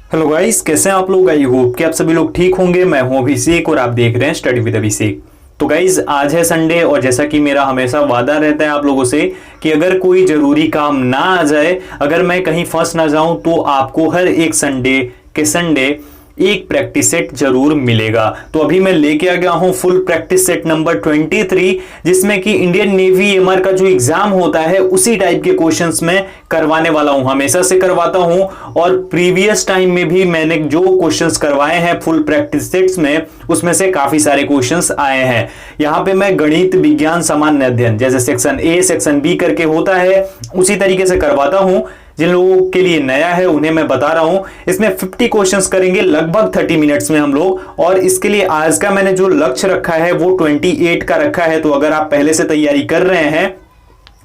Hello guys, कैसे हैं आप लोग। आई होप कि आप सभी लोग ठीक होंगे। मैं हूं अभिषेक और आप देख रहे हैं स्टडी विद अभिषेक। तो गाइस, आज है संडे और जैसा कि मेरा हमेशा वादा रहता है आप लोगों से कि अगर कोई जरूरी काम ना आ जाए, अगर मैं कहीं फंस ना जाऊं, तो आपको हर एक संडे के संडे एक प्रैक्टिस सेट जरूर मिलेगा। तो अभी मैं लेके आ गया हूं फुल प्रैक्टिस सेट नंबर 23, जिसमें कि इंडियन नेवी एमआर का जो एग्जाम होता है उसी टाइप के क्वेश्चंस में करवाने वाला हूं। हमेशा से करवाता हूं और प्रीवियस टाइम में भी मैंने जो क्वेश्चंस करवाए हैं फुल प्रैक्टिस सेट्स में, उसमें से काफी सारे क्वेश्चंस आए हैं। यहां पे मैं गणित, विज्ञान, सामान्य अध्ययन, जैसे सेक्शन ए सेक्शन बी करके होता है, उसी तरीके से करवाता हूं। जिन लोगों के लिए नया है उन्हें मैं बता रहा हूं, इसमें 50 क्वेश्चंस करेंगे लगभग 30 मिनट्स में हम लोग। और इसके लिए आज का मैंने जो लक्ष्य रखा है वो 28 का रखा है। तो अगर आप पहले से तैयारी कर रहे हैं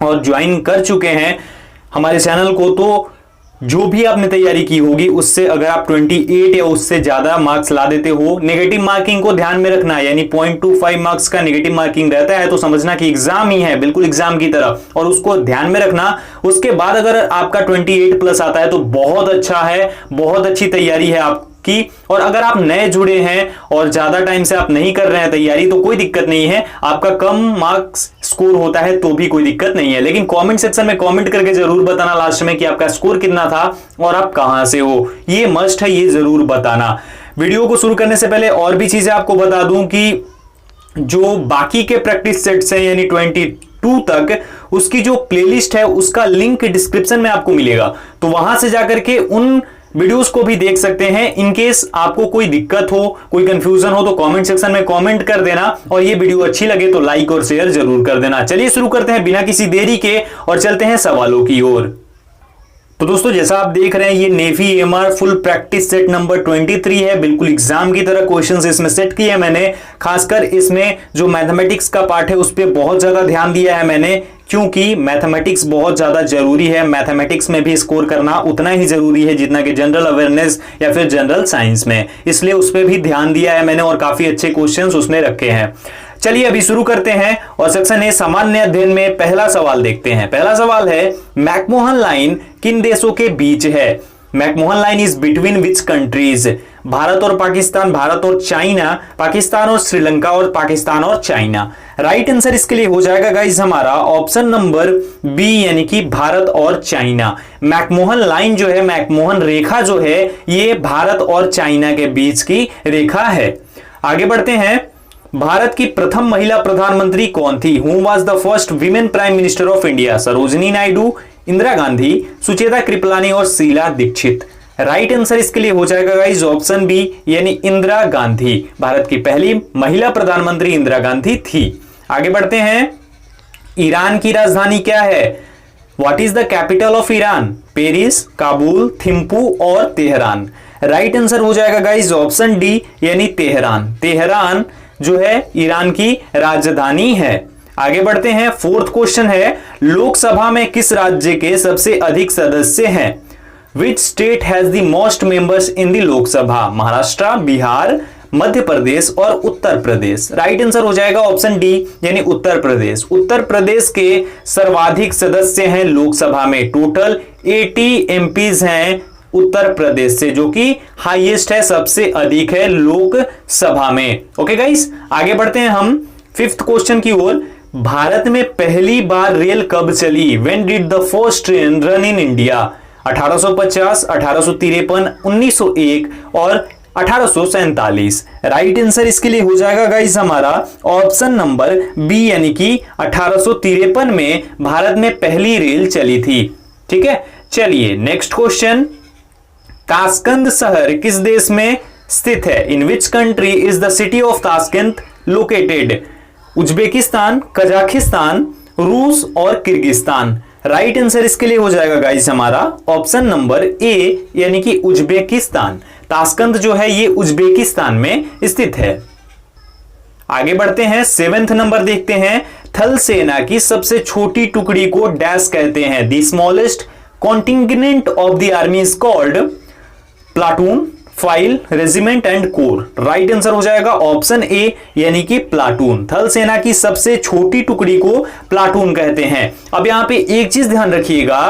और ज्वाइन कर चुके हैं हमारे चैनल को, तो जो भी आपने तैयारी की होगी उससे अगर आप 28 या उससे ज्यादा मार्क्स ला देते हो, नेगेटिव मार्किंग को ध्यान में रखना है, यानी 0.25 मार्क्स का नेगेटिव मार्किंग रहता है, तो समझना कि एग्जाम ही है, बिल्कुल एग्जाम की तरह, और उसको ध्यान में रखना। उसके बाद अगर आपका 28 प्लस आता है तो बहुत अच्छा है, बहुत अच्छी तैयारी है आपकी। और अगर आप नए जुड़े हैं और ज्यादा टाइम से आप नहीं कर रहे हैं तैयारी, तो कोई दिक्कत नहीं है, आपका कम मार्क्स स्कोर होता है तो भी कोई दिक्कत नहीं है। लेकिन कमेंट सेक्शन में कमेंट करके जरूर बताना लास्ट में कि आपका स्कोर कितना था और आप कहां से हो, ये मस्ट है, ये जरूर बताना। वीडियो को शुरू करने से पहले और भी चीजें आपको बता दूं कि जो बाकी के प्रैक्टिस सेट्स हैं यानी 22 तक, उसकी जो प्लेलिस्ट है उसका लिंक डिस्क्रिप्शन में आपको मिलेगा, तो वहां से जाकर के उन वीडियोस को भी देख सकते हैं। इनकेस आपको कोई दिक्कत हो, कोई कंफ्यूजन हो, तो कमेंट सेक्शन में कमेंट कर देना, और ये वीडियो अच्छी लगे तो लाइक और शेयर जरूर कर देना। चलिए शुरू करते हैं बिना किसी देरी के और चलते हैं सवालों की ओर। तो दोस्तों, जैसा आप देख रहे हैं ये navy MR full practice set number 23 है, बिल्कुल एग्जाम की तरह क्वेश्चंस इसमें सेट किए हैं मैंने। खासकर इसमें जो मैथमेटिक्स का पार्ट है उस पर बहुत ज्यादा ध्यान दिया है मैंने, क्योंकि मैथमेटिक्स बहुत ज्यादा जरूरी है। मैथमेटिक्स में भी स्कोर करना उतना ही जरूरी है जितना कि जनरल अवेयरनेस या फिर जनरल साइंस में, इसलिए उस पर भी ध्यान दिया है मैंने और काफी अच्छे क्वेश्चंस उसने रखे हैं। चलिए अभी शुरू करते हैं और सेक्शन ए सामान्य अध्ययन में पहला सवाल देखते हैं। पहला सवाल है, मैकमोहन लाइन किन देशों के बीच है? McMahon line is between which countries? Bharat और पाकिस्तान, भारत और चाइना, पाकिस्तान और श्रीलंका, और पाकिस्तान और चाइना। राइट आंसर इसके लिए हो जाएगा गाइस हमारा ऑप्शन नंबर बी, यानी कि भारत और चाइना। मैकमोहन लाइन जो है, मैकमोहन रेखा जो है, ये भारत और चाइना के बीच की रेखा है। आगे बढ़ते हैं, भारत की प्रथम महिला प्रधानमंत्री कौन थी? Who was the first women prime minister of India? Sarojini Naidu, Indira Gandhi, Sucheta Kripalani और शीला दीक्षित। राइट आंसर इसके लिए हो जाएगा गाइस ऑप्शन बी, यानी इंदिरा गांधी। भारत की पहली महिला प्रधानमंत्री इंदिरा गांधी थी। आगे बढ़ते हैं, ईरान की राजधानी क्या है? What is the capital of Iran? Paris, Kabul, Thimphu और तेहरान। राइट आंसर हो जाएगा गाइस ऑप्शन डी, यानी तेहरान। तेहरान जो है ईरान की राजधानी है। आगे बढ़ते हैं, फोर्थ क्वेश्चन है, लोकसभा में किस राज्य के सबसे अधिक सदस्य हैं? Which state has the most members in the Lok Sabha? Maharashtra, Bihar, Madhya Pradesh और उत्तर प्रदेश। राइट आंसर हो जाएगा ऑप्शन डी, यानी उत्तर प्रदेश। उत्तर प्रदेश के सर्वाधिक सदस्य हैं लोकसभा में, टोटल 80 एमपीज हैं उत्तर प्रदेश से, जो कि हाईएस्ट है, सबसे अधिक है लोकसभा में। ओके गाइस, आगे बढ़ते हैं हम फिफ्थ क्वेश्चन की ओर। भारत में पहली बार रेल कब चली? When did the first train run in India? 1850, 1853, 1901 और 1847। राइट आंसर इसके लिए हो जाएगा गाइस हमारा ऑप्शन नंबर बी, यानी कि 1853 में भारत में पहली रेल चली थी। ठीक है, चलिए नेक्स्ट क्वेश्चन, ताशकंद शहर किस देश में स्थित है? In which country is the city of Tashkent located? Uzbekistan, Kazakhstan, रूस और किर्गिस्तान। राइट आंसर इसके लिए हो जाएगा गाइस हमारा ऑप्शन नंबर ए, यानी कि उज्बेकिस्तान। ताशकंद जो है ये उज्बेकिस्तान में स्थित है। आगे बढ़ते हैं, सेवेंथ नंबर देखते हैं, थल सेना की सबसे छोटी टुकड़ी को डैश कहते हैं? The smallest contingent of the army is called platoon, file, regiment and core. Right answer हो जाएगा ऑप्शन ए, यानी कि प्लाटून। थल सेना की सबसे छोटी टुकड़ी को प्लाटून कहते हैं। अब यहां पे एक चीज ध्यान रखिएगा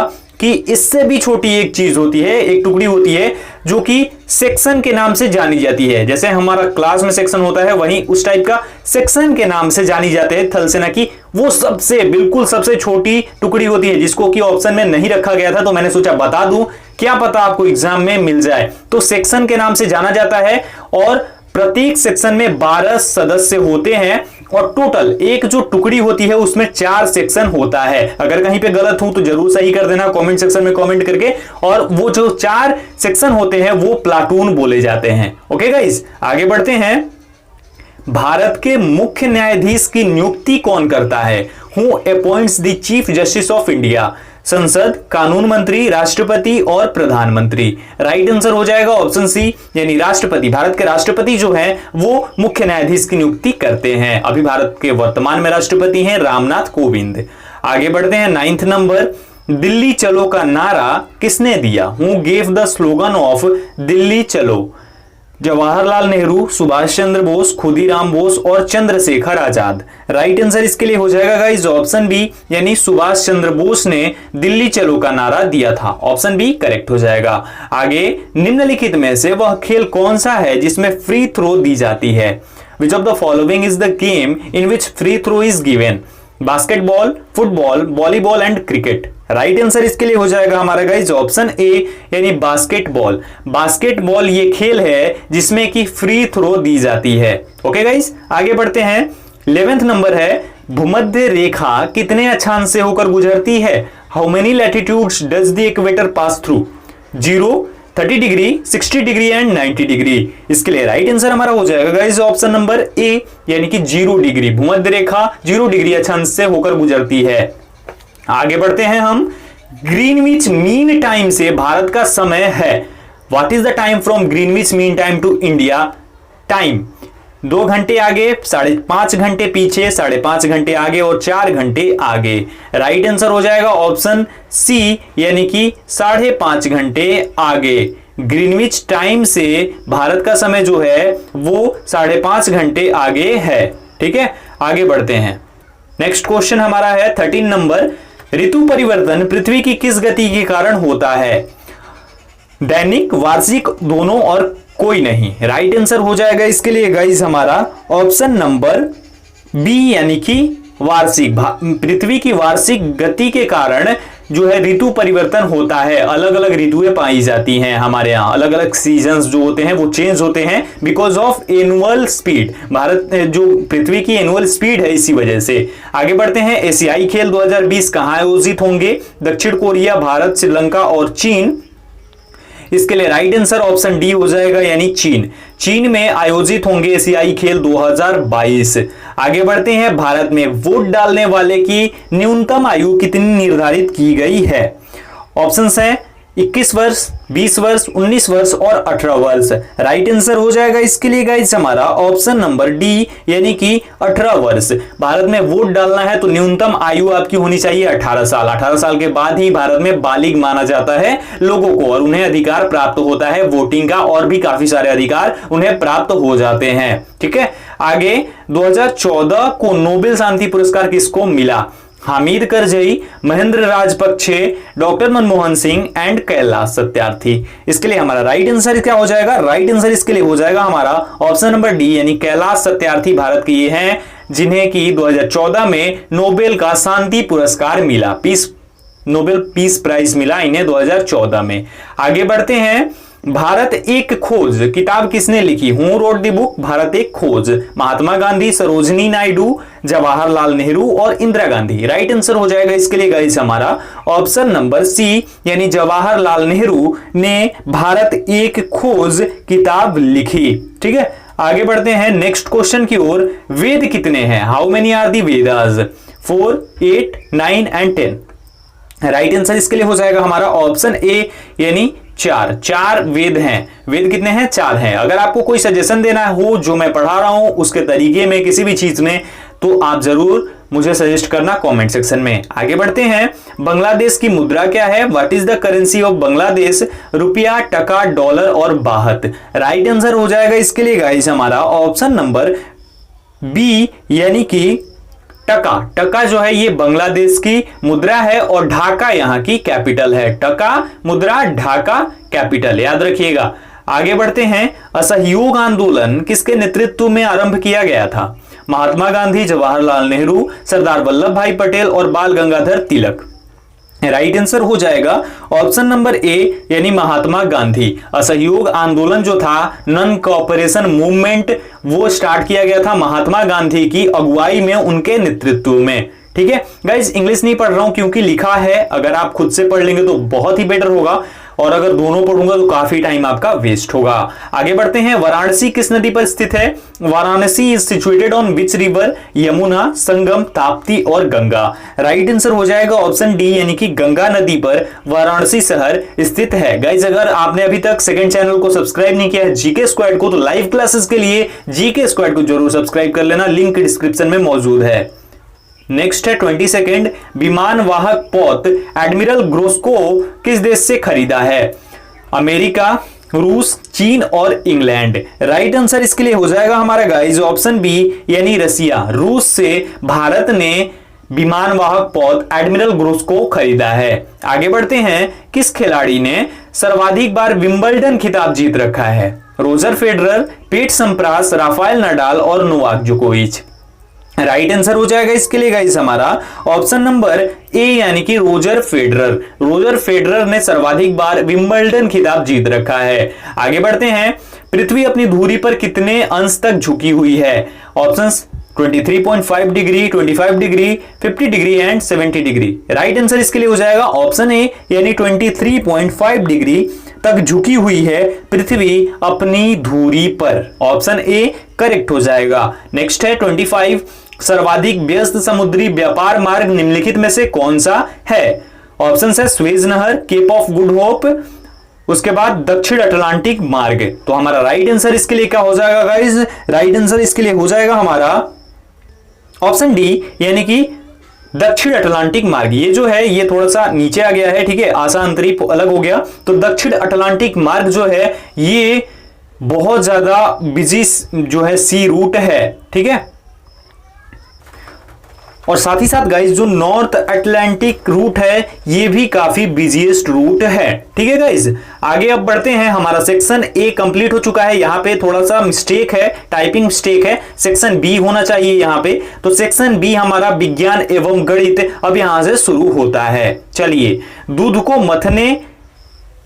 कि इससे भी छोटी एक चीज होती है, एक टुकड़ी होती है जो कि सेक्शन के नाम से जानी जाती है। जैसे हमारा क्लास में सेक्शन होता है, वहीं उस टाइप का सेक्शन के नाम से जानी जाते हैं थल सेना की। वो सबसे बिल्कुल सबसे छोटी टुकड़ी होती है, जिसको कि ऑप्शन में नहीं रखा गया था, तो मैंने सोचा बता दूं, क्या पता आपको एग्जाम में मिल जाए। तो सेक्शन के नाम से जाना जाता है और प्रत्येक सेक्शन में 12 सदस्य होते हैं और टोटल एक जो टुकड़ी होती है उसमें 4 सेक्शन होता है। अगर कहीं पे गलत हूं तो जरूर सही कर देना कमेंट सेक्शन में कमेंट करके। और वो जो 4 सेक्शन होते हैं वो प्लाटून बोले जाते हैं। ओके गाइस, आगे बढ़ते हैं। भारत के मुख्य न्यायाधीश की नियुक्ति कौन करता है? Who appoints the chief justice of India? संसद, कानून मंत्री, राष्ट्रपति और प्रधानमंत्री। राइट आंसर हो जाएगा ऑप्शन सी, यानी राष्ट्रपति। भारत के राष्ट्रपति जो हैं वो मुख्य न्यायाधीश की नियुक्ति करते हैं। अभी भारत के वर्तमान में राष्ट्रपति हैं रामनाथ कोविंद। आगे बढ़ते हैं 9th नंबर। दिल्ली चलो का नारा किसने दिया? Who gave the slogan of Delhi चलो? जवाहरलाल नेहरू, सुभाष चंद्र बोस, खुदीराम बोस और चंद्रशेखर आजाद। राइट आंसर इसके लिए हो जाएगा गाइस ऑप्शन बी, यानी सुभाष चंद्र बोस ने दिल्ली चलो का नारा दिया था। ऑप्शन बी करेक्ट हो जाएगा। आगे, निम्नलिखित में से वह खेल कौन सा है जिसमें फ्री थ्रो दी जाती है? Which of the following is the game in which free throw is given? Basketball, football, volleyball and cricket. Right answer इसके लिए हो जाएगा हमारा गाइस ऑप्शन ए, यानी बास्केटबॉल। बास्केटबॉल ये खेल है जिसमें कि फ्री थ्रो दी जाती है। ओके गाइस, आगे बढ़ते हैं। 11th नंबर है, भूमध्य रेखा कितने अक्षांश से होकर गुजरती है? How many latitudes does the equator pass through? 0, 30 degree, 60 degree and 90 degree. इसके लिए राइट आंसर हमारा हो जाएगा गाइस ऑप्शन नंबर ए, यानी कि 0 डिग्री। भूमध्य रेखा 0 डिग्री अक्षांश से होकर गुजरती है। आगे बढ़ते हैं हम। ग्रीनविच मीन टाइम से भारत का समय है। What is the time from Greenwich mean time to India? Time 2 घंटे आगे, 5.5 घंटे पीछे, 5.5 घंटे आगे और 4 घंटे आगे। राइट आंसर हो जाएगा ऑप्शन सी, यानी कि 5.5 घंटे आगे। ग्रीनविच टाइम से भारत का समय जो है वो 5.5 घंटे आगे है। ठीक है, आगे बढ़ते हैं। नेक्स्ट क्वेश्चन हमारा है 13 नंबर। ऋतु परिवर्तन पृथ्वी की किस गति के कारण होता है? दैनिक, वार्षिक, दोनों और कोई नहीं। राइट आंसर हो जाएगा इसके लिए गाइस हमारा ऑप्शन नंबर बी, यानी कि वार्षिक। पृथ्वी की वार्षिक गति के कारण जो है ऋतु परिवर्तन होता है। अलग अलग ऋतुएं पाई जाती हैं हमारे यहाँ, अलग अलग सीजन्स जो होते हैं वो चेंज होते हैं because of annual speed. Bharat जो पृथ्वी की एनुअल स्पीड है, इसी वजह से। आगे बढ़ते हैं। एशियाई खेल 2020 कहाँ आयोजित होंगे? दक्षिण कोरिया, भारत, श्रीलंका और चीन। इसके लिए राइट आंसर ऑप्शन डी हो जाएगा, यानी चीन। चीन में आयोजित होंगे एशियाई खेल 2022। आगे बढ़ते हैं। भारत में वोट डालने वाले की न्यूनतम आयु कितनी निर्धारित की गई है? ऑप्शंस हैं 21 वर्ष, 20 वर्ष, 19 वर्ष और 18 वर्ष। राइट आंसर हो जाएगा इसके लिए गाइस हमारा ऑप्शन नंबर डी, यानी कि 18 वर्ष। भारत में वोट डालना है तो न्यूनतम आयु आपकी होनी चाहिए 18 साल। 18 साल के बाद ही भारत में बालिग माना जाता है लोगों को और उन्हें अधिकार प्राप्त होता है वोटिंग का, और भी काफी सारे अधिकार उन्हें प्राप्त हो जाते हैं। ठीक है, आगे 2014 को नोबेल शांति पुरस्कार किसको मिला? Hamid Karzai, Mahendra Rajapaksa, doctor Manmohan Singh and Kailash Satyarthi. इसके लिए हमारा राइट आंसर क्या हो जाएगा? राइट आंसर इसके लिए हो जाएगा हमारा ऑप्शन नंबर डी, यानी कैलाश सत्यार्थी भारत के ये हैं जिन्हें कि 2014 में नोबेल का शांति पुरस्कार मिला। नोबेल पीस प्राइज मिला इन्हें 2014 में। आगे बढ़ते हैं। भारत एक खोज किताब किसने लिखी? Who wrote the book Bharat एक खोज? महात्मा गांधी, सरोजनी नायडू, जवाहरलाल नेहरू और इंदिरा गांधी। राइट आंसर हो जाएगा इसके लिए गाइस हमारा ऑप्शन नंबर सी, यानी जवाहरलाल नेहरू ने भारत एक खोज किताब लिखी। ठीक है, आगे बढ़ते हैं नेक्स्ट क्वेश्चन की ओर। वेद कितने हैं? How many are the Vedas? 4, 8, 9 and 10। Right answer इसके लिए हो जाएगा हमारा ऑप्शन ए, यानी 4 वेद हैं। वेद कितने हैं? 4 हैं। अगर आपको कोई सजेशन देना हो जो मैं पढ़ा रहा हूं उसके तरीके में, किसी भी चीज में, तो आप जरूर मुझे सजेस्ट करना कमेंट सेक्शन में। आगे बढ़ते हैं। बांग्लादेश की मुद्रा क्या है? What is the currency of Bangladesh? रुपया, टका, डॉलर और बाहत। राइट आंसर हो जाएगा इसके लिए गाइस हमारा ऑप्शन नंबर बी, यानी कि टका, टका जो है ये बांग्लादेश की मुद्रा है और ढाका यहां की कैपिटल है। टका मुद्रा, ढाका कैपिटल, याद रखिएगा। आगे बढ़ते हैं। असहयोग आंदोलन किसके नेतृत्व में आरंभ किया गया था? महात्मा गांधी, जवाहरलाल नेहरू, सरदार वल्लभ भाई पटेल और बाल गंगाधर तिलक। राइट आंसर हो जाएगा ऑप्शन नंबर ए, यानी महात्मा गांधी। असहयोग आंदोलन जो था, नॉन कोऑपरेशन मूवमेंट, वो स्टार्ट किया गया था महात्मा गांधी की अगुवाई में, उनके नेतृत्व में। ठीक है गाइस, इंग्लिश नहीं पढ़ रहा हूं क्योंकि लिखा है, अगर आप खुद से पढ़ लेंगे तो बहुत ही बेटर होगा, और अगर दोनों पढ़ूंगा तो काफी टाइम आपका वेस्ट होगा। आगे बढ़ते हैं। वाराणसी किस नदी पर स्थित है? Varanasi is situated on which river? Yamuna, Sangam, Tapti और गंगा। राइट आंसर हो जाएगा ऑप्शन डी, यानी कि गंगा नदी पर वाराणसी शहर स्थित है। गाइज, अगर आपने अभी तक सेकंड चैनल को सब्सक्राइब नहीं किया है जीके स्क्वाड को, तो लाइव क्लासेस के लिए जीके स्क्वाड को जरूर सब्सक्राइब कर लेना, लिंक डिस्क्रिप्शन में मौजूद है। नेक्स्ट है 22 विमान वाहक पोत एडमिरल ग्रोस्को किस देश से खरीदा है? अमेरिका, रूस, चीन और इंग्लैंड। राइट आंसर इसके लिए हो जाएगा हमारा गाइस ऑप्शन बी, यानी रसिया। रूस से भारत ने विमान वाहक पोत एडमिरल ग्रोस्को खरीदा है। आगे बढ़ते हैं। किस खिलाड़ी ने सर्वाधिक बार विंबलडन खिताब जीत रखा है? रोजर फेडरर, पीट संप्रास, राफेल नडाल और नोवाक जोकोविच। राइट आंसर हो जाएगा इसके लिए गाइस हमारा ऑप्शन नंबर ए, यानी कि रोजर फेडरर। रोजर फेडरर ने सर्वाधिक बार विंबलडन खिताब जीत रखा है। आगे बढ़ते हैं। पृथ्वी अपनी धुरी पर कितने अंश तक झुकी हुई है? Options 23.5 degree, 25 degree, 50 degree and 70 degree. Right answer इसके लिए हो जाएगा ऑप्शन ए, यानी 23.5 डिग्री तक झुकी हुई है पृथ्वी अपनी धुरी पर। ऑप्शन ए करेक्ट हो जाएगा। नेक्स्ट है 25 सर्वाधिक व्यस्त समुद्री व्यापार मार्ग निम्नलिखित में से कौन सा है? ऑप्शन है स्वेज नहर, केप ऑफ गुड होप, उसके बाद दक्षिण अटलांटिक मार्ग। तो हमारा राइट आंसर इसके लिए क्या हो जाएगा गाइस? राइट आंसर इसके लिए हो जाएगा हमारा ऑप्शन डी, यानी कि दक्षिण अटलांटिक मार्ग। ये जो है ये थोड़ा सा नीचे आ गया है, ठीक है, आसांतरी अलग हो गया। तो दक्षिण अटलांटिक मार्ग जो है ये बहुत ज्यादा बिजी जो है सी रूट है, ठीक है। और साथ ही साथ गाइस जो नॉर्थ अटलांटिक रूट है ये भी काफी बिजीएस्ट रूट है, ठीक है गाइस। आगे अब बढ़ते हैं। हमारा सेक्शन ए कंप्लीट हो चुका है। यहाँ पे थोड़ा सा मिस्टेक है, टाइपिंग मिस्टेक है, सेक्शन बी होना चाहिए यहाँ पे। तो सेक्शन बी हमारा विज्ञान एवं गणित अब यहां से शुरू होता है। चलिए, दूध को मथने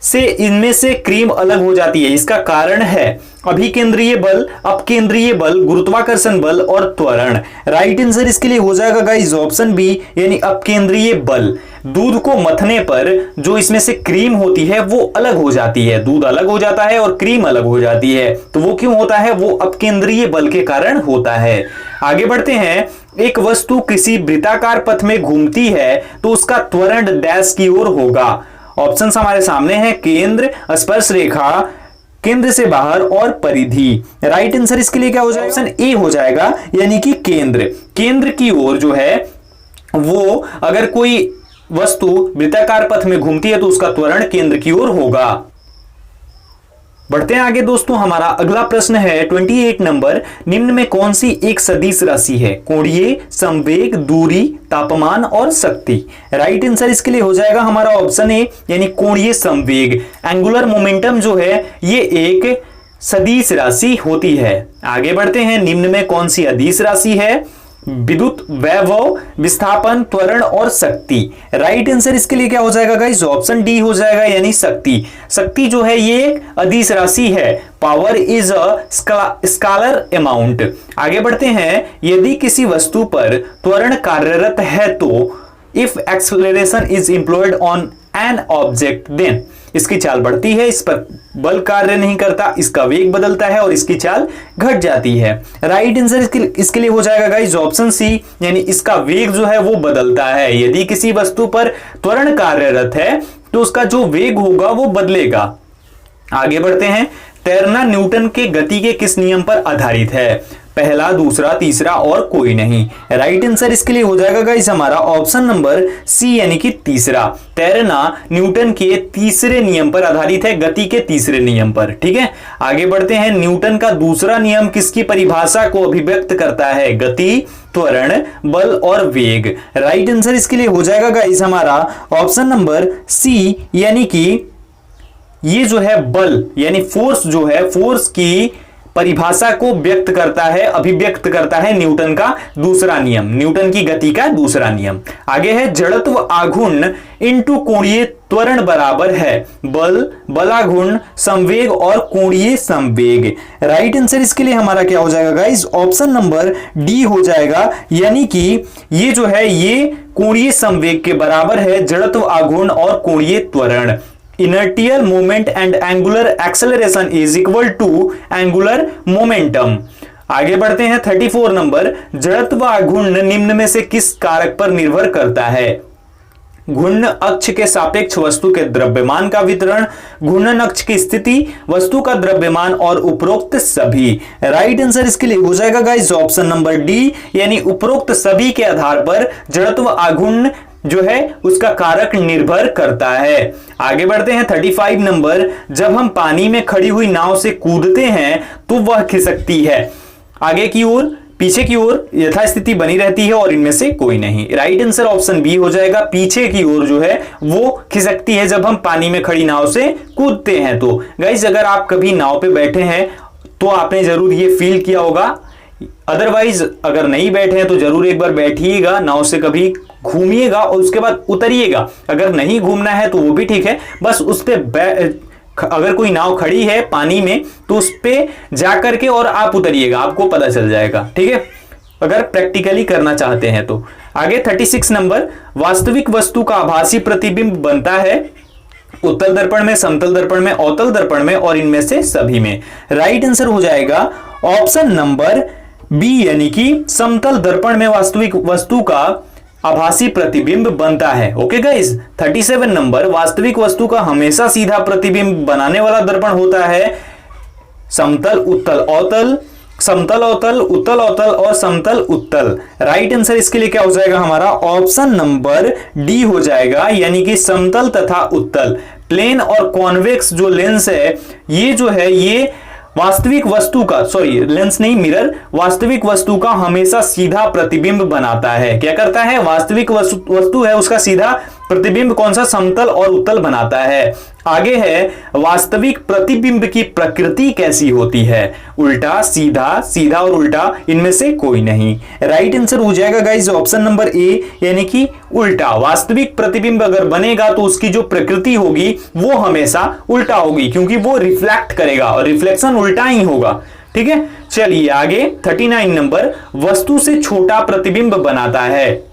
से इनमें से क्रीम अलग हो जाती है, इसका कारण है अभिकेंद्रीय बल, अपकेंद्रीय बल, गुरुत्वाकर्षण बल और त्वरण। राइट आंसर इसके लिए हो जाएगा गाइस ऑप्शन बी, यानी अपकेंद्रीय बल। दूध को मथने पर जो इसमें से क्रीम होती है वो अलग हो जाती है, दूध अलग हो जाता है और क्रीम अलग हो जाती है। तो वो क्यों होता है? वो अपकेंद्रीय बल के कारण होता है। आगे बढ़ते हैं। एक वस्तु किसी वृत्ताकार पथ में घूमती है तो उसका त्वरण डैश की ओर होगा। ऑप्शंस हमारे सामने हैं, केंद्र, स्पर्श रेखा, केंद्र से बाहर और परिधि। राइट आंसर इसके लिए क्या हो जाएगा? ऑप्शन ए हो जाएगा, यानी कि केंद्र। केंद्र की ओर जो है वो अगर कोई वस्तु वृत्ताकार पथ में घूमती है तो उसका त्वरण केंद्र की ओर होगा। बढ़ते हैं आगे दोस्तों। हमारा अगला प्रश्न है 28 नंबर। निम्न में कौन सी एक सदिश राशि है? कोणीय, संवेग, दूरी, तापमान और शक्ति। राइट आंसर इसके लिए हो जाएगा हमारा ऑप्शन ए, यानी कोणीय संवेग। एंगुलर मोमेंटम जो है ये एक सदिश राशि होती है। आगे बढ़ते हैं। निम्न में कौन सी अदिश राशि है? विद्युत, वैभव, विस्थापन, त्वरण और शक्ति। राइट आंसर इसके लिए क्या हो जाएगा गाइस? ऑप्शन डी हो जाएगा, यानी शक्ति। शक्ति जो है ये एक अदिश राशि है। Power is a scalar amount. आगे बढ़ते हैं। यदि किसी वस्तु पर त्वरण कार्यरत है तो if acceleration is employed on an object then, इसकी चाल बढ़ती है, इस पर बल कार्य नहीं करता, इसका वेग बदलता है और इसकी चाल घट जाती है। राइट आंसर इसके लिए हो जाएगा गाइस ऑप्शन सी, यानी इसका वेग जो है वो बदलता है। यदि किसी वस्तु पर त्वरण कार्यरत है तो उसका जो वेग होगा वो बदलेगा। आगे बढ़ते हैं। तैरना न्यूटन के गति के किस नियम पर आधारित है? पहला, दूसरा, तीसरा और कोई नहीं। राइट आंसर इसके लिए हो जाएगा गाइस हमारा ऑप्शन नंबर सी यानी कि तीसरा। तैरना न्यूटन के तीसरे नियम पर आधारित है, गति के तीसरे नियम पर। ठीक है, आगे बढ़ते हैं। न्यूटन का दूसरा नियम किसकी परिभाषा को अभिव्यक्त करता है? गति, त्वरण, बल और वेग। राइट आंसर इसके लिए हो जाएगा गाइस हमारा ऑप्शन नंबर सी यानी कि ये जो है बल यानी फोर्स जो है, फोर्स की परिभाषा को व्यक्त करता है, अभिव्यक्त करता है न्यूटन का दूसरा नियम, न्यूटन की गति का दूसरा नियम। आगे है जड़त्व आघूर्ण इंटू कोणीय त्वरण बराबर है बल, बलाघूर्ण, संवेग और कोणीय संवेग। राइट आंसर इसके लिए हमारा क्या हो जाएगा गाइस? ऑप्शन नंबर डी हो जाएगा, यानी कि ये जो है ये कोणीय संवेग के बराबर है, जड़त्व आघूर्ण और कोणीय त्वरण। Inertial moment and angular acceleration is equal to angular momentum. आगे बढ़ते हैं 34 नंबर। जड़त्व आघूर्ण निम्न में से किस कारक पर निर्भर करता है? घूर्णन अक्ष के सापेक्ष वस्तु के द्रव्यमान का वितरण, घूर्णन अक्ष की स्थिति, वस्तु का द्रव्यमान और उपरोक्त सभी। राइट आंसर इसके लिए हो जाएगा गाइस ऑप्शन नंबर डी, यानी उपरोक्त सभी के आधार पर जड़त्व आघूर्ण जो है उसका कारक निर्भर करता है। आगे बढ़ते हैं 35 नंबर। जब हम पानी में खड़ी हुई नाव से कूदते हैं तो वह खिसकती है, आगे की ओर, पीछे की ओर यथास्थिति बनी रहती है और इनमें से कोई नहीं। राइट आंसर ऑप्शन बी हो जाएगा, पीछे की ओर जो है वो खिसकती है जब हम पानी में खड़ी नाव से कूदते हैं। तो गाइस अगर आप कभी नाव पे बैठे हैं तो आपने जरूर ये फील किया होगा, अदरवाइज अगर नहीं बैठे हैं तो जरूर एक बार बैठिएगा, नाव से कभी घूमिएगा और उसके बाद उतरिएगा। अगर नहीं घूमना है तो वो भी ठीक है, बस उस पे अगर कोई नाव खड़ी है पानी में तो उस पे जाकर के और आप उतरिएगा, आपको पता चल जाएगा। ठीक है, अगर प्रैक्टिकली करना चाहते हैं तो। आगे 36 नंबर। वास्तविक वस्तु का आभासी प्रतिबिंब बनता है उत्तल दर्पण में, समतल दर्पण में, अवतल दर्पण में और इनमें से सभी में। राइट आंसर हो जाएगा ऑप्शन नंबर बी, यानी कि समतल दर्पण में वास्तविक वस्तु का आभासी प्रतिबिंब बनता है। Okay guys, 37 number. वास्तविक वस्तु का हमेशा सीधा प्रतिबिंब बनाने वाला दर्पण होता है समतल, उत्तल, अवतल, समतल अवतल, उत्तल अवतल और समतल उत्तल। राइट आंसर इसके लिए क्या हो जाएगा हमारा? ऑप्शन नंबर डी हो जाएगा, यानी कि समतल तथा उत्तल। प्लेन और कॉन्वेक्स जो लेंस है ये जो है ये वास्तविक वस्तु का, सॉरी लेंस नहीं मिरर, वास्तविक वस्तु का हमेशा सीधा प्रतिबिंब बनाता है। क्या करता है? वास्तविक वस्तु है उसका सीधा प्रतिबिंब कौन सा? समतल और उत्तल बनाता है। आगे है वास्तविक प्रतिबिंब की प्रकृति कैसी होती है? उल्टा, सीधा, सीधा और उल्टा, इनमें से कोई नहीं। राइट आंसर हो जाएगा गाइस ऑप्शन नंबर ए, यानी कि उल्टा। वास्तविक प्रतिबिंब अगर बनेगा तो उसकी जो प्रकृति होगी वो हमेशा उल्टा होगी, क्योंकि वो रिफ्लेक्ट करेगा और रिफ्लेक्शन उल्टा ही होगा। ठीक है, चलिए आगे 39 नंबर। वस्तु से छोटा प्रतिबिंब बनाता है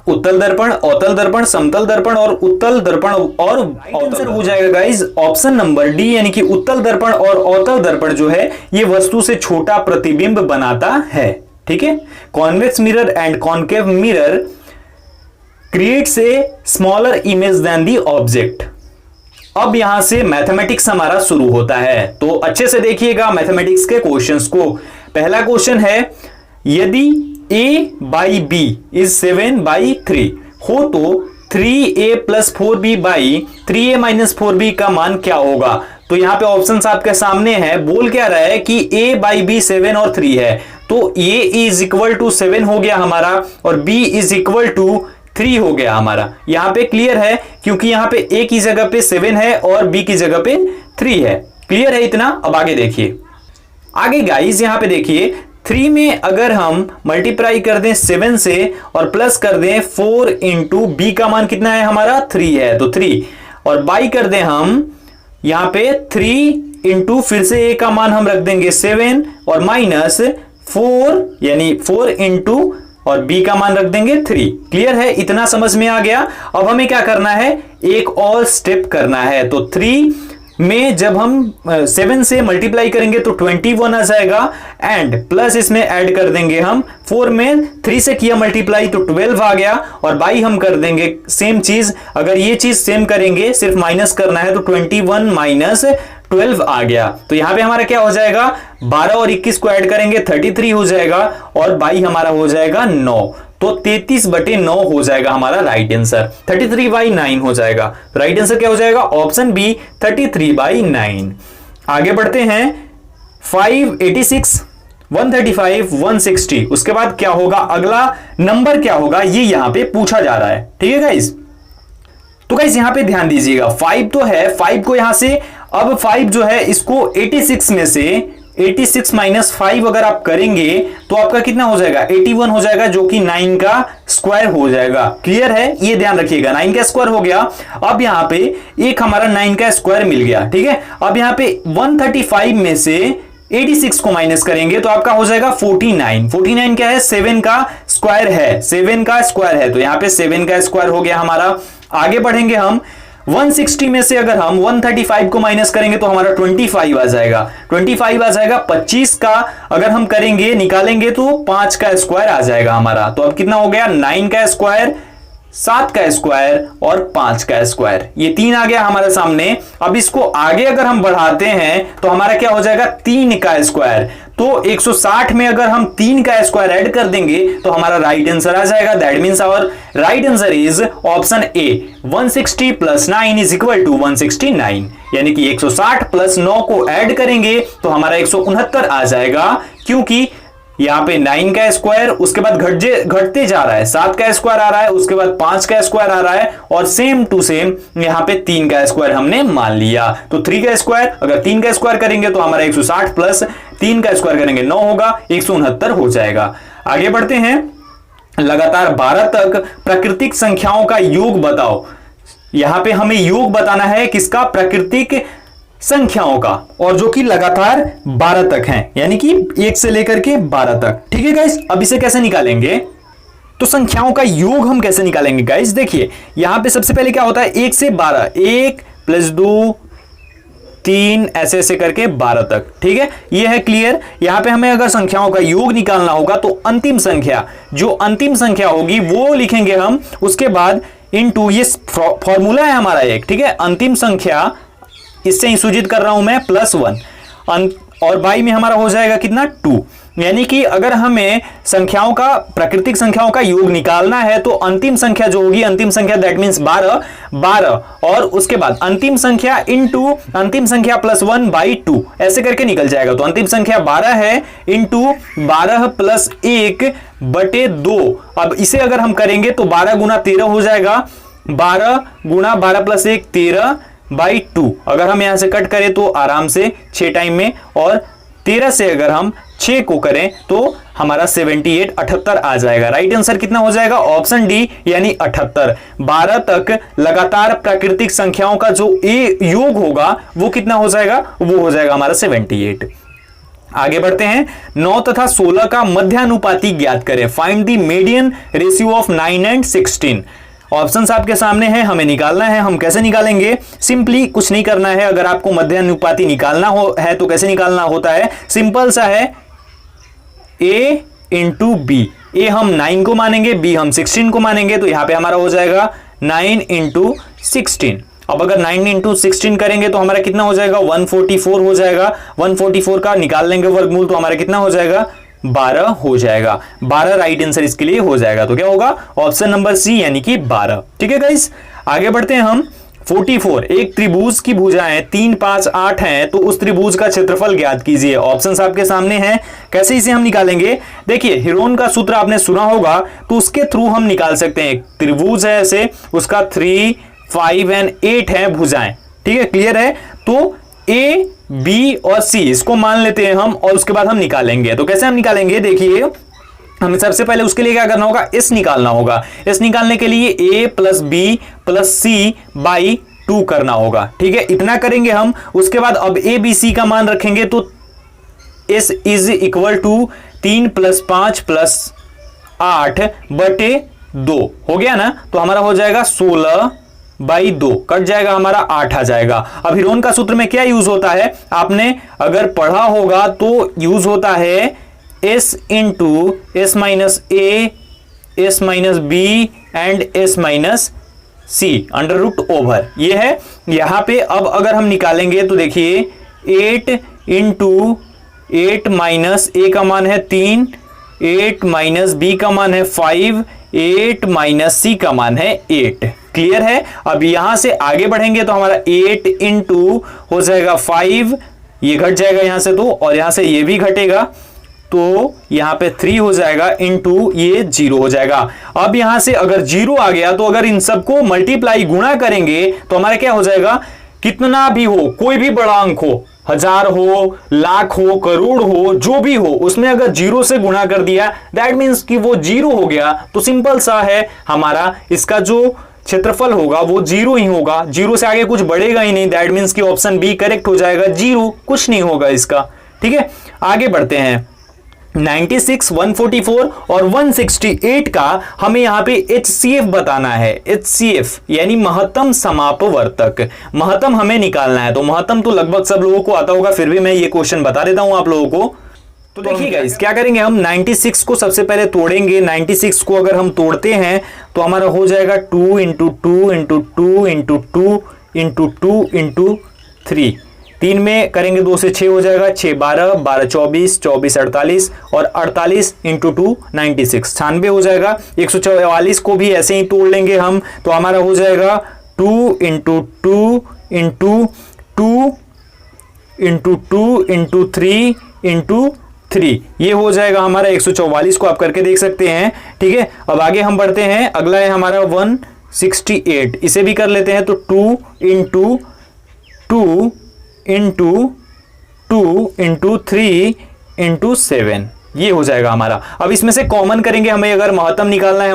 उत्तल दर्पण, अवतल दर्पण, समतल दर्पण और उत्तल दर्पण और आंसर हो जाएगा गाइस ऑप्शन नंबर डी, यानी कि उत्तल दर्पण और अवतल दर्पण जो है ये वस्तु से छोटा प्रतिबिंब बनाता है। ठीक है, convex mirror and concave mirror creates a smaller image than the object. अब यहां से मैथमेटिक्स हमारा शुरू होता है, तो अच्छे से देखिएगा मैथमेटिक्स के क्वेश्चंस को। पहला क्वेश्चन है, यदि a बाई बी इज 7/3 हो तो 3a plus 4b by 3a minus 4b का मान क्या होगा? तो यहां पे ऑप्शंस आपके सामने है, बोल क्या रहा है कि a बाई बी 7 और 3 है, तो a इज इक्वल टू 7 हो गया हमारा और b इज इक्वल टू 3 हो गया हमारा। यहां पे क्लियर है, क्योंकि यहां पे a की जगह पे 7 है और b की जगह पे 3 है। क्लियर है इतना? अब आगे देखिए, आगे गाइस यहां पे देखिए 3 में अगर हम मल्टीप्लाई कर दें 7 से और प्लस कर दें 4 इंटू बी का मान कितना है हमारा? 3 है, तो 3 और बाई कर दें हम यहां पे 3 इंटू फिर से ए का मान हम रख देंगे 7 और माइनस 4 यानी 4 इंटू और बी का मान रख देंगे 3। क्लियर है? इतना समझ में आ गया। अब हमें क्या करना है? एक और स्टेप करना है, तो 3 में जब हम 7 से मल्टीप्लाई करेंगे तो 21 आ जाएगा एंड प्लस इसमें ऐड कर देंगे हम 4 में 3 से किया मल्टीप्लाई तो 12 आ गया और बाई हम कर देंगे सेम चीज। अगर ये चीज सेम करेंगे, सिर्फ माइनस करना है, तो 21 माइनस 12 आ गया। तो यहां पे हमारा क्या हो जाएगा, 12 और 21 को ऐड करेंगे 33 हो जाएगा, और 22 हमारा हो जाएगा 9। तो 33/9 हो जाएगा हमारा राइट आंसर, 33/9 हो जाएगा। राइट आंसर क्या हो जाएगा, ऑप्शन बी 33/9। आगे बढ़ते हैं, 586, 135, 160, उसके बाद क्या होगा, अगला नंबर क्या होगा, ये यहां पे पूछा जा रहा है। ठीक है गाइस, तो गाइस यहां पे ध्यान दीजिएगा, 5 तो है, 5 को यहां से, अब 5 जो है इसको 86 में से 86 माइनस 5 अगर आप करेंगे तो आपका कितना हो जाएगा, 81 हो जाएगा, जो कि 9 का स्क्वायर हो जाएगा। क्लियर है, ये ध्यान रखिएगा, 9 का स्क्वायर हो गया। अब यहां पे एक हमारा 9 का स्क्वायर मिल गया। ठीक है, अब यहां पे 135 में से 86 को माइनस करेंगे तो आपका हो जाएगा 49। 49 क्या है, 7 का स्क्वायर है, 7 का स्क्वायर है, तो यहां पे 7 का स्क्वायर हो गया हमारा। आगे बढ़ेंगे हम, 160 में से अगर हम 135 को माइनस करेंगे तो हमारा 25 आ जाएगा, 25 आ जाएगा। 25 का अगर हम करेंगे, निकालेंगे तो 5 का स्क्वायर आ जाएगा हमारा। तो अब कितना हो गया, 9 का स्क्वायर, 7 का स्क्वायर और 5 का स्क्वायर, ये 3 आ गया हमारे सामने। अब इसको आगे अगर हम बढ़ाते हैं तो हमारा क्या हो जाएगा, 3 का स्क्वायर। तो 160 में अगर हम 3 का स्क्वायर ऐड कर देंगे तो हमारा राइट आंसर आ जाएगा। That means our right answer is option A, 160 plus 9 is equal to 169। यानी कि 160 प्लस 9 को ऐड करेंगे तो हमारा 169 आ जाएगा, क्योंकि यहां पे 9 का स्क्वायर, उसके बाद घटते जा रहा है, 7 का स्क्वायर आ रहा है, उसके बाद 5 का स्क्वायर आ रहा है, और सेम टू सेम यहां पे 3 का स्क्वायर हमने मान लिया। तो 3 का स्क्वायर, अगर 3 का स्क्वायर करेंगे तो हमारा 160 प्लस 3 का स्क्वायर करेंगे 9 होगा, 169 हो जाएगा। आगे बढ़ते हैं, लगातार 12 तक प्राकृतिक संख्याओं का योग बताओ। यहां पे हमें योग बताना है किसका, प्राकृतिक संख्याओं का, और जो कि लगातार 12 तक हैं, यानी कि 1 से लेकर के 12 तक। ठीक है गाइस, अब इसे कैसे निकालेंगे, तो संख्याओं का योग हम कैसे निकालेंगे गाइस, देखिए यहां पे सबसे पहले क्या होता है, 1 से 12, 1 + 2 3 ऐसे ऐसे करके 12 तक। ठीक है, ये है क्लियर। यहां पे हमें अगर संख्याओं का योग निकालना होगा तो अंतिम संख्या, जो अंतिम संख्या होगी वो लिखेंगे हम, उसके बाद इनटू, ये फॉर्मूला है हमारा एक। ठीक है, अंतिम संख्या, इससे ही सूचित कर रहा हूं मैं, +1, और बाई में हमारा हो जाएगा कितना, 2। यानी कि अगर हमें संख्याओं का, प्राकृतिक संख्याओं का योग निकालना है तो अंतिम संख्या जो होगी, अंतिम संख्या दैट मींस 12, और उसके बाद अंतिम संख्या इनटू अंतिम संख्या +1/2 ऐसे करके निकल जाएगा। तो अंतिम संख्या 12 है, इनटू 12 + 1/2। अब इसे अगर हम करेंगे तो 12 × 13 हो जाएगा, 12 × 12 + 1 13/2। अगर हम यहां से कट करें तो आराम से 6 टाइम में, और 13 से अगर हम 6 को करें तो हमारा 78 आ जाएगा। राइट आंसर कितना हो जाएगा, ऑप्शन डी, यानी 78। 12 तक लगातार प्राकृतिक संख्याओं का जो योग होगा वो कितना हो जाएगा, वो हो जाएगा हमारा 78। आगे बढ़ते हैं, 9 तथा 16 का मध्यानुपाती ज्ञात करें। Find the median ratio of 9 and 16। Options आपके सामने हैं, हमें निकालना है। हम कैसे निकालेंगे, सिंपली कुछ नहीं करना है। अगर आपको मध्यानुपाती निकालना है तो कैसे निकालना होता है, सिंपल सा है, a × b। a हम 9 को मानेंगे, b हम 16 को मानेंगे, तो यहां पे हमारा हो जाएगा 9 × 16। अब अगर 9 × 16 करेंगे तो हमारा कितना हो जाएगा, 144 हो जाएगा। 144 का निकाल लेंगे वर्गमूल तो हमारा कितना हो जाएगा, 12 हो जाएगा। 12 राइट आंसर इसके लिए हो जाएगा। तो क्या होगा, ऑप्शन नंबर सी, यानी कि 12। ठीक है गाइस, आगे बढ़ते हैं हम। 44, एक त्रिभुज की भुजाएं 3, 5, 8 हैं, तो उस त्रिभुज का क्षेत्रफल ज्ञात कीजिए। ऑप्शंस आपके सामने हैं, कैसे इसे हम निकालेंगे, देखिए हीरोन का सूत्र आपने सुना होगा, तो उसके थ्रू हम निकाल सकते हैं। त्रिभुज है ऐसे, उसका 3, 5 और 8 है भुजाएं। ठीक है, क्लियर है। तो ए, बी और सी इसको मान लेते हैं हम, और उसके बाद हम निकालेंगे। तो कैसे हम निकालेंगे, देखिए हमें सबसे पहले उसके लिए क्या करना होगा, एस निकालना होगा। एस निकालने के लिए a + b + c/2 करना होगा। ठीक है, इतना करेंगे हम। उसके बाद अब a, b, c का मान रखेंगे तो s इज इक्वल टू 3 + 5 + 8/2 हो गया ना। तो हमारा हो जाएगा 16/2, कट जाएगा हमारा 8 आ जाएगा। अब हीरोन का सूत्र में क्या यूज होता है, आपने अगर पढ़ा होगा तो यूज होता है s × s - a, s - b and s - C, under root over, ये है। यहां पे अब अगर हम निकालेंगे तो देखिए 8 इंटू 8 माइनस ए का मान है 3, 8 माइनस बी का मान है 5, 8 माइनस सी का मान है 8। क्लियर है। अब यहां से आगे बढ़ेंगे तो हमारा 8 इंटू हो जाएगा 5, ये घट जाएगा यहां से तो, और यहां से ये भी घटेगा तो यहां पे 3 हो जाएगा, इंटू ये 0 हो जाएगा। अब यहां से अगर 0 आ गया तो अगर इन सबको मल्टीप्लाई गुणा करेंगे तो हमारा क्या हो जाएगा, कितना भी हो, कोई भी बड़ा अंक हो, 1000 हो, लाख हो, करोड़ हो, जो भी हो, उसमें अगर 0 से गुणा कर दिया दैट मीन्स कि वो 0 हो गया। तो सिंपल सा है, हमारा इसका जो क्षेत्रफल होगा वो 0 ही होगा, 0 से आगे कुछ बढ़ेगा ही नहीं। दैट मीन्स कि ऑप्शन बी करेक्ट हो जाएगा, 0 कुछ नहीं होगा इसका। ठीक है, आगे बढ़ते हैं। 96, 144 और 168 का हमें यहां पे HCF बताना है। HCF यानी महत्तम समापवर्तक, महत्तम हमें निकालना है। तो महत्तम तो लगभग सब लोगों को आता होगा, फिर भी मैं ये क्वेश्चन बता देता हूं आप लोगों को। तो देखिए गाइस, क्या करेंगे हम 96 को सबसे पहले तोड़ेंगे। 96 को अगर हम तोड़ते हैं तो हमारा हो जाएगा 2 into 2 into 2 into 2 into 2 into 3। 3 में करेंगे 2 से 6 हो जाएगा, 6 12, 12 24, 24 48 और 48 इंटू 2 96, 96 हो जाएगा। 144 को भी ऐसे ही तोड़ लेंगे हम तो हमारा हो जाएगा 2 into 2 into 2 into 2 into 3 into 3, ये हो जाएगा हमारा 144 को आप करके देख सकते हैं। ठीक है, अब आगे हम बढ़ते हैं। अगला है हमारा 168, इसे भी कर लेते हैं। तो 2 इंटू 2 इंटू 2 इंटू 3 इंटू 7, ये हो जाएगा हमारा। अब इसमें से कॉमन करेंगे, हमें अगर महत्तम निकालना है,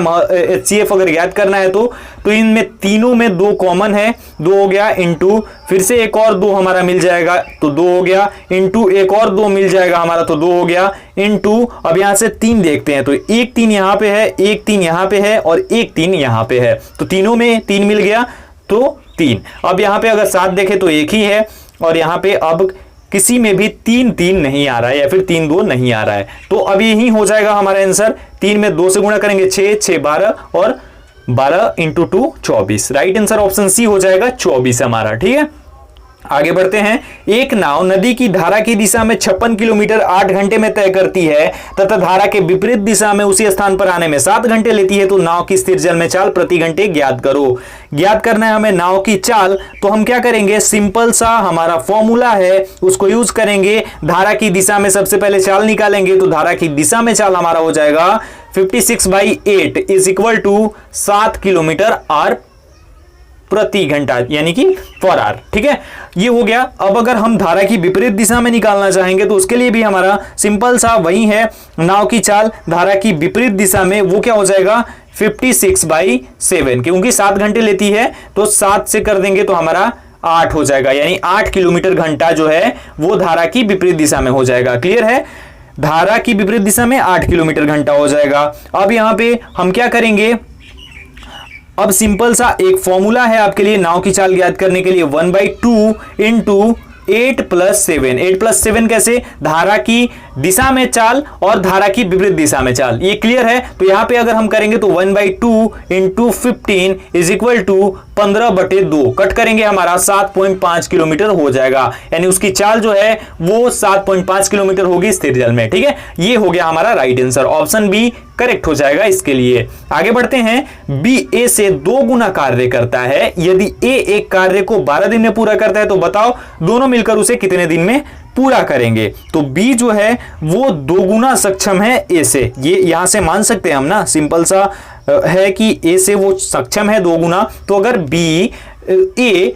HCF अगर याद करना है तो इनमें तीनों में 2 कॉमन है, 2 हो गया, इंटू फिर से एक और 2 हमारा मिल जाएगा तो 2 हो गया, इंटू एक और 2 मिल जाएगा हमारा तो 2 हो गया, इंटू अब यहां से 3 देखते हैं तो एक 3 यहां पे है, एक 3 यहां पे है और एक 3 यहां पे है, तो तीनों में 3 मिल गया तो 3। अब यहां पे अगर 7 देखें तो एक ही है, और यहां पे अब किसी में भी 3 3 नहीं आ रहा है या फिर 3 2 नहीं आ रहा है, तो अब यही हो जाएगा हमारा आंसर। 3 में 2 से गुणा करेंगे 6, 6 12 और 12 into 2 24। Right answer option C हो जाएगा 24 हमारा। ठीक है, आगे बढ़ते हैं। एक नाव नदी की धारा की दिशा में 56 किलोमीटर 8 घंटे में तय करती है तथा धारा के विपरीत दिशा में उसी स्थान पर आने में 7 घंटे लेती है, तो नाव की स्थिर जल में चाल प्रति घंटे ज्ञात करो। ज्ञात करना है हमें नाव की चाल, तो हम क्या करेंगे, सिंपल सा हमारा फॉर्मूला है उसको यूज करेंगे। धारा की दिशा में सबसे पहले चाल निकालेंगे, तो धारा की दिशा में चाल हमारा हो जाएगा 56/8 इज इक्वल टू 7 किलोमीटर आर प्रति घंटा, यानी कि पर आवर। ठीक है, ये हो गया। अब अगर हम धारा की विपरीत दिशा में निकालना चाहेंगे तो उसके लिए भी हमारा सिंपल सा वही है, नाव की चाल धारा की विपरीत दिशा में, वो क्या हो जाएगा 56/7, क्योंकि 7 घंटे लेती है तो 7 से कर देंगे तो हमारा 8 हो जाएगा, यानी 8 किलोमीटर घंटा जो है वो धारा की विपरीत दिशा में हो जाएगा। क्लियर है, धारा की विपरीत दिशा में 8 किलोमीटर घंटा हो जाएगा। अब यहां पे हम क्या करेंगे, अब सिंपल सा एक फॉर्मूला है आपके लिए नाव की चाल ज्ञात करने के लिए, 1/2 इंटू 8 + 7। 8 + 7 कैसे, धारा की दिशा में चाल और धारा की विपरीत दिशा में चाल, ये क्लियर है। तो यहां पे अगर हम करेंगे तो 1/2 into 15 is equal to 15/2, cut करेंगे हमारा 7.5 किलोमीटर हो जाएगा, यानी उसकी चाल जो है वो 7.5 किलोमीटर होगी स्थिर जल में। ठीक है, ये हो गया हमारा right answer, option B correct हो जाएगा इसके लिए। आगे बढ़ते हैं। बी ए से 2 गुना कार्य करता है, यदि ए एक कार्य को 12 दिन में पूरा करता है तो बताओ दोनों मिलकर उसे कितने दिन में पूरा करेंगे। तो बी जो है वो 2 गुना सक्षम है ए से, ये यहां से मान सकते हैं हम ना, सिंपल सा है कि ए से वो सक्षम है 2 गुना। तो अगर बी ए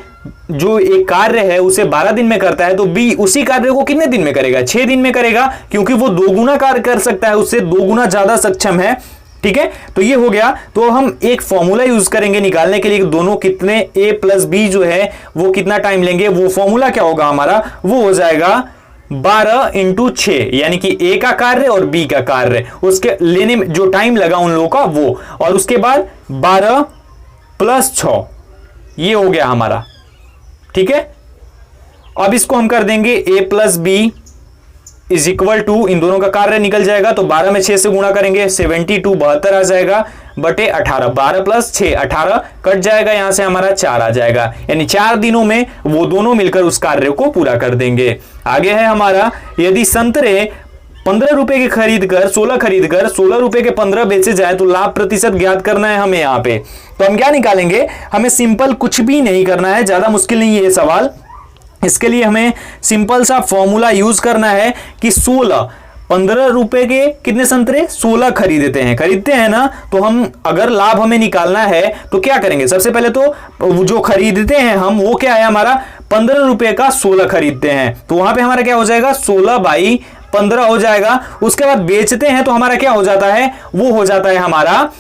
जो एक कार्य है उसे 12 दिन में करता है तो बी उसी कार्य को कितने दिन में करेगा, 6 दिन में करेगा, क्योंकि वो 2 गुना कार्य कर सकता है, उससे 2 गुना ज्यादा सक्षम है। ठीक है, तो ये हो गया। तो हम एक फॉर्मूला यूज करेंगे निकालने के लिए दोनों कितने ए प्लस बी जो है वो कितना टाइम लेंगे। वो फॉर्मूला क्या होगा हमारा, वो हो जाएगा 12 इंटू 6, यानी कि ए का कार्य और बी का कार्य, उसके लेने में जो टाइम लगा उन लोगों का वो, और उसके बाद 12 + 6, ये हो गया हमारा। ठीक है, अब इसको हम कर देंगे a + b is equal to, इन दोनों का कार्य निकल जाएगा तो 12 में 6 से गुणा करेंगे 72 72 आ जाएगा बटे 18, 12 प्लस 6 18 कट जाएगा, यहां से हमारा 4 आ जाएगा, यानी 4 दिनों में वो दोनों मिलकर उस कार्य को पूरा कर देंगे। आगे है हमारा, यदि संतरे 15 रुपए के खरीद कर 16 रुपए के 15 बेचे जाए तो लाभ प्रतिशत ज्ञात करना है हमें। यहां पे तो हम क्या निकालेंगे, हमें सिंपल कुछ भी नहीं करना है, ज्यादा मुश्किल नहीं है ये सवाल। इसके लिए हमें सिंपल सा फॉर्मूला यूज करना है कि 15 रुपए के कितने संतरे 16 खरीदते हैं ना, तो हम अगर लाभ हमें निकालना है तो क्या करेंगे, सबसे पहले तो जो खरीदते हैं हम वो क्या है हमारा 15 रुपए का 16 खरीदते हैं, तो वहां पे हमारा क्या हो जाएगा 16/15 हो जाएगा। उसके बाद बेचते हैं तो हमारा क्या हो जाता है, वो हो जाता है हमारा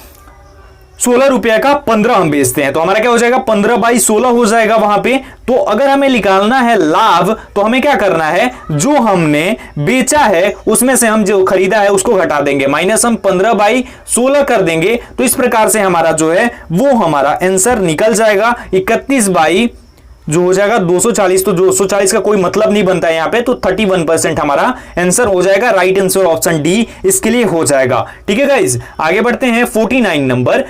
16 रुपए का 15 हम बेचते हैं, तो हमारा क्या हो जाएगा 15/16 हो जाएगा वहां पे। तो अगर हमें निकालना है लाभ तो हमें क्या करना है, जो हमने बेचा है उसमें से हम जो खरीदा है उसको घटा देंगे, माइनस हम 15/16 कर देंगे, तो इस प्रकार से हमारा जो है वो हमारा आंसर निकल जाएगा 31 जो हो जाएगा 240। तो 240 का कोई मतलब नहीं बनता है यहां पे, तो 31% हमारा आंसर हो जाएगा। राइट आंसर ऑप्शन डी इसके लिए हो जाएगा। ठीक है गाइज, आगे बढ़ते हैं 49 नंबर।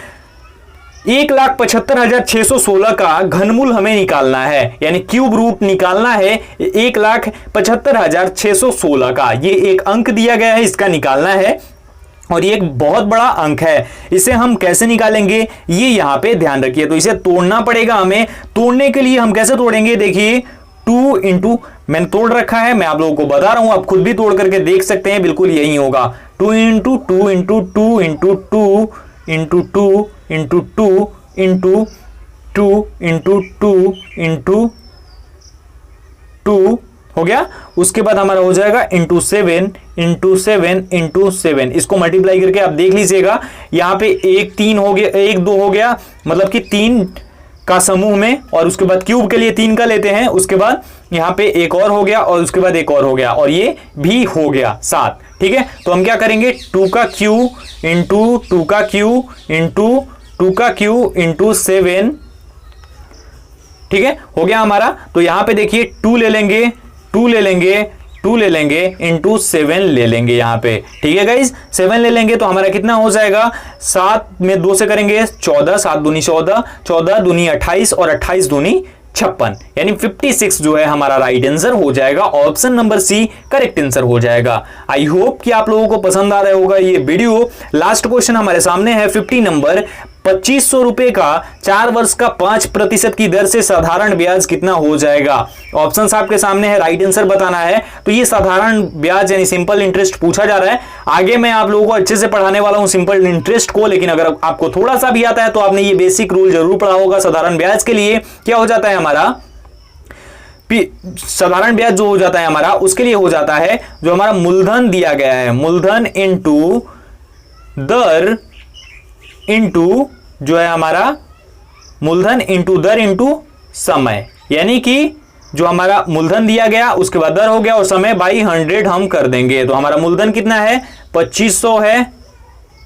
1,75,616 का घनमूल हमें निकालना है, यानी क्यूब रूट निकालना है 1,75,616 का। ये एक अंक दिया गया है, इसका निकालना है और ये एक बहुत बड़ा अंक है। इसे हम कैसे निकालेंगे ये यहां पे ध्यान रखिए। तो इसे तोड़ना पड़ेगा हमें। तोड़ने के लिए हम कैसे तोड़ेंगे, देखिए 2 इंटू मैंने तोड़ रखा है, मैं आप लोगों को बता रहा हूं, आप खुद भी तोड़ करके देख सकते हैं, बिल्कुल यही होगा 2 into 2 into 2 into 2 into 2 into 2 into 2 into 2 into 2 हो गया। उसके बाद हमारा हो जाएगा इंटू 7 इंटू 7 इंटू 7, इसको मल्टीप्लाई करके आप देख लीजिएगा। यहां पे 1 3 हो गया, 1 2 हो गया, मतलब कि 3 का समूह में, और उसके बाद क्यूब के लिए 3 का लेते हैं, उसके बाद यहां पे एक और हो गया और उसके बाद एक और हो गया और ये भी हो गया 7। ठीक है, तो हम क्या करेंगे 2 का क्यू इंटू 2 का क्यू इंटू 2 का क्यू इंटू 7। ठीक है, हो गया हमारा। तो यहां पे देखिए 2 ले लेंगे, 2 ले लेंगे, 2 ले लेंगे इंटू 7 ले लेंगे यहां पे। ठीक है गाइज, 7 ले लेंगे तो हमारा कितना हो जाएगा, 7 में 2 से करेंगे 14, 7 दूनी 14, 14 दूनी 28 और 28 दूनी 56, यानी 56 जो है हमारा राइट आंसर हो जाएगा। Option number C correct answer हो जाएगा। आई होप कि आप लोगों को पसंद आ रहा होगा ये वीडियो। लास्ट क्वेश्चन हमारे सामने है 50 नंबर। 2500 रुपए का 4 वर्ष का 5% की दर से साधारण ब्याज कितना हो जाएगा। ऑप्शंस आपके सामने है, राइट आंसर बताना है। तो ये साधारण ब्याज यानी सिंपल इंटरेस्ट पूछा जा रहा है। आगे मैं आप लोगों को अच्छे से पढ़ाने वाला हूं सिंपल इंटरेस्ट को, लेकिन अगर आपको थोड़ा सा भी आता है तो आपने ये बेसिक रूल जरूर पढ़ा होगा। साधारण ब्याज के लिए क्या हो जाता है हमारा, साधारण ब्याज जो हो जाता है हमारा, उसके लिए हो जाता है जो हमारा मूलधन दिया गया है, मूलधन इंटू दर इंटू जो है हमारा मूलधन इंटू दर इंटू समय, यानी कि जो हमारा मूलधन दिया गया उसके बाद दर हो गया और समय बाई 100 हम कर देंगे। तो हमारा मूलधन कितना है 2500 है,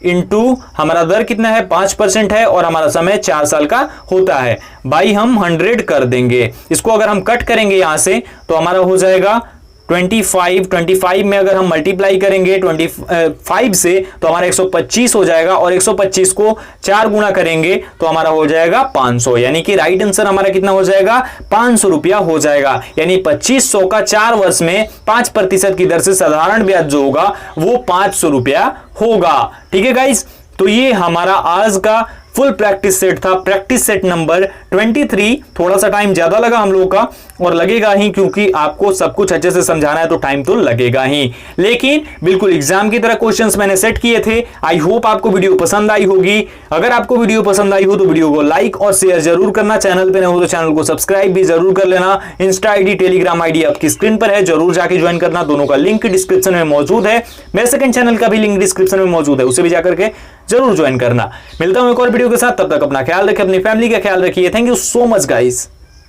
इंटू हमारा दर कितना है 5% है और हमारा समय 4 साल का होता है, बाई हम 100 कर देंगे। इसको अगर हम कट करेंगे यहां से तो हमारा हो जाएगा 25 में अगर हम मल्टीप्लाई करेंगे 25 से तो हमारा 125 हो जाएगा और 125 को 4 गुना करेंगे तो हमारा हो जाएगा 500, यानी कि राइट आंसर हमारा कितना हो जाएगा 500 रुपया हो जाएगा। यानी 2500 का 4 वर्ष में 5% की दर से साधारण ब्याज जो होगा वो 500 रुपया होगा। ठीक है गाइस, तो ये हमारा आज का फुल प्रैक्टिस सेट था, प्रैक्टिस सेट नंबर 23। थोड़ा सा टाइम ज्यादा लगा हम लोगों का और लगेगा ही, क्योंकि आपको सब कुछ अच्छे से समझाना है तो टाइम तो लगेगा ही, लेकिन बिल्कुल एग्जाम की तरह क्वेश्चंस मैंने सेट किए थे। आई होप आपको वीडियो पसंद आई होगी। अगर आपको वीडियो पसंद आई हो तो वीडियो को लाइक और शेयर जरूर करना, चैनल पे नहीं हो तो चैनल को सब्सक्राइब भी जरूर कर लेना। इंस्टा आईडी टेलीग्राम आईडी आपकी स्क्रीन पर है, जरूर जाके ज्वाइन करना, दोनों का लिंक डिस्क्रिप्शन में मौजूद है। मेरे सेकंड चैनल का भी लिंक डिस्क्रिप्शन में मौजूद है, उसे भी जाकर के जरूर ज्वाइन करना। मिलता हूं एक और वीडियो के साथ, तब तक अपना ख्याल रखिए, अपनी फैमिली का ख्याल रखिए। Thank you so much guys.